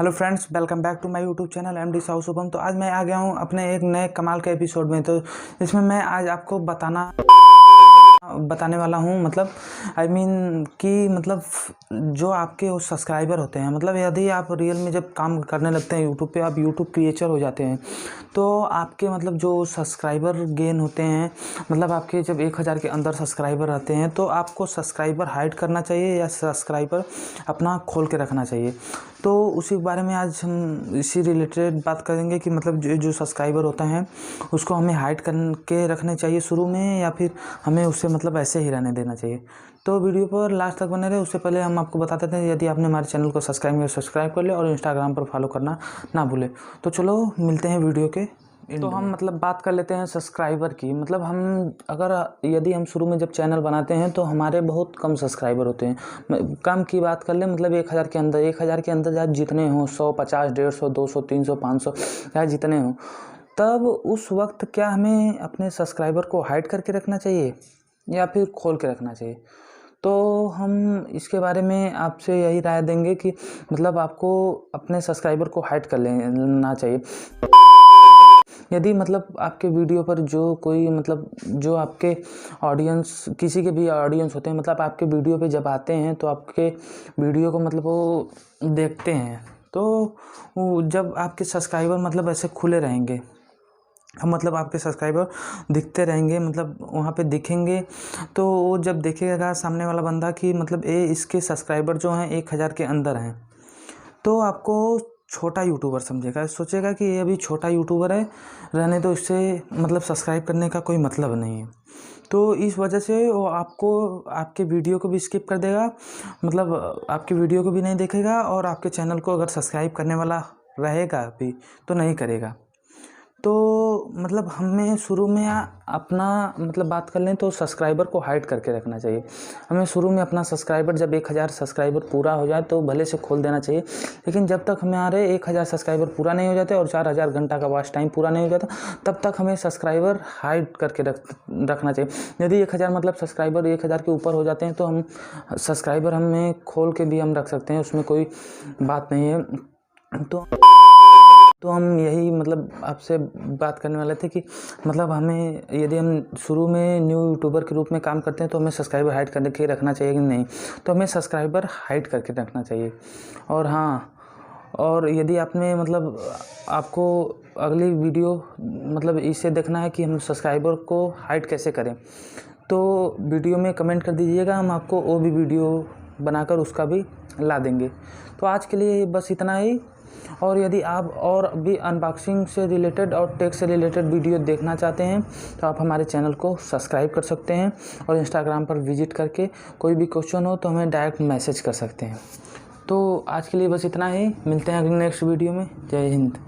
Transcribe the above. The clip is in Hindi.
Hello friends, welcome back to my YouTube channel MD Sahu Shubham. तो आज मैं आ गया हूँ अपने एक नए कमाल के एपिसोड में। तो इसमें मैं आज आपको बताने वाला हूँ, मतलब कि मतलब जो आपके वो सब्सक्राइबर होते हैं, मतलब यदि आप रियल में जब काम करने लगते हैं यूट्यूब पे, आप यूट्यूब क्रिएटर हो जाते हैं, तो आपके मतलब जो सब्सक्राइबर गेन होते हैं, मतलब आपके जब 1000 के अंदर सब्सक्राइबर रहते हैं तो आपको सब्सक्राइबर हाइड करना चाहिए या सब्सक्राइबर अपना खोल के रखना चाहिए। तो उसी के बारे में आज हम इसी रिलेटेड बात करेंगे कि मतलब जो सब्सक्राइबर होता है उसको हमें हाइड करके रखने चाहिए शुरू में, या फिर हमें उससे मतलब ऐसे ही रहने देना चाहिए। तो वीडियो पर लास्ट तक बने रहे। उससे पहले हम आपको बता देते हैं, यदि आपने हमारे चैनल को सब्सक्राइब कर ले और इंस्टाग्राम पर फॉलो करना ना भूले। तो चलो मिलते हैं वीडियो के। तो हम मतलब बात कर लेते हैं सब्सक्राइबर की। मतलब यदि हम शुरू में जब चैनल बनाते हैं तो हमारे बहुत कम सब्सक्राइबर होते हैं। कम की बात कर ले, मतलब 1000 के अंदर चाहे जितने हों, 100, 50, 150, 200, 300, 500 चाहे जितने हों, तब उस वक्त क्या हमें अपने सब्सक्राइबर को हाइड करके रखना चाहिए या फिर खोल के रखना चाहिए? तो हम इसके बारे में आपसे यही राय देंगे कि मतलब आपको अपने सब्सक्राइबर को हाइड कर लेना चाहिए। यदि मतलब आपके वीडियो पर जो आपके ऑडियंस, किसी के भी ऑडियंस होते हैं, मतलब आपके वीडियो पे जब आते हैं तो आपके वीडियो को मतलब वो देखते हैं, तो जब आपके सब्सक्राइबर मतलब ऐसे खुले रहेंगे, मतलब आपके सब्सक्राइबर दिखते रहेंगे, मतलब वहाँ पे दिखेंगे, तो वो जब देखेगा सामने वाला बंदा कि मतलब इसके सब्सक्राइबर जो हैं 1000 के अंदर हैं, तो आपको छोटा यूट्यूबर समझेगा, सोचेगा कि ये अभी छोटा यूट्यूबर है, रहने दो, इससे मतलब सब्सक्राइब करने का कोई मतलब नहीं है। तो इस वजह से वो आपके वीडियो को भी स्किप कर देगा, मतलब आपकी वीडियो को भी नहीं देखेगा, और आपके चैनल को अगर सब्सक्राइब करने वाला रहेगा भी तो नहीं करेगा। तो मतलब हमें शुरू में अपना मतलब बात कर लें तो सब्सक्राइबर को हाइड करके रखना चाहिए। हमें शुरू में अपना सब्सक्राइबर जब 1000 सब्सक्राइबर पूरा हो जाए तो भले से खोल देना चाहिए, लेकिन जब तक हमारे 1000 सब्सक्राइबर पूरा नहीं हो जाते और 4000 घंटा का वॉच टाइम पूरा नहीं हो जाता, तब तक हमें सब्सक्राइबर हाइड करके रखना चाहिए। यदि 1000 मतलब सब्सक्राइबर 1000 के ऊपर हो जाते हैं तो हम सब्सक्राइबर हमें खोल के भी हम रख सकते हैं, उसमें कोई बात नहीं है। तो हम यही मतलब आपसे बात करने वाले थे कि मतलब हमें, यदि हम शुरू में न्यू यूट्यूबर के रूप में काम करते हैं तो हमें सब्सक्राइबर हाइड करके रखना चाहिए कि नहीं? तो हमें सब्सक्राइबर हाइड करके रखना चाहिए। और हाँ, और यदि आपको अगली वीडियो मतलब इसे देखना है कि हम सब्सक्राइबर को हाइड कैसे करें, तो वीडियो में कमेंट कर दीजिएगा, हम आपको वो भी वीडियो बनाकर उसका भी ला देंगे। तो आज के लिए बस इतना ही। और यदि आप और भी अनबॉक्सिंग से रिलेटेड और टेक से रिलेटेड वीडियो देखना चाहते हैं तो आप हमारे चैनल को सब्सक्राइब कर सकते हैं, और इंस्टाग्राम पर विजिट करके कोई भी क्वेश्चन हो तो हमें डायरेक्ट मैसेज कर सकते हैं। तो आज के लिए बस इतना ही, मिलते हैं अगले नेक्स्ट वीडियो में। जय हिंद।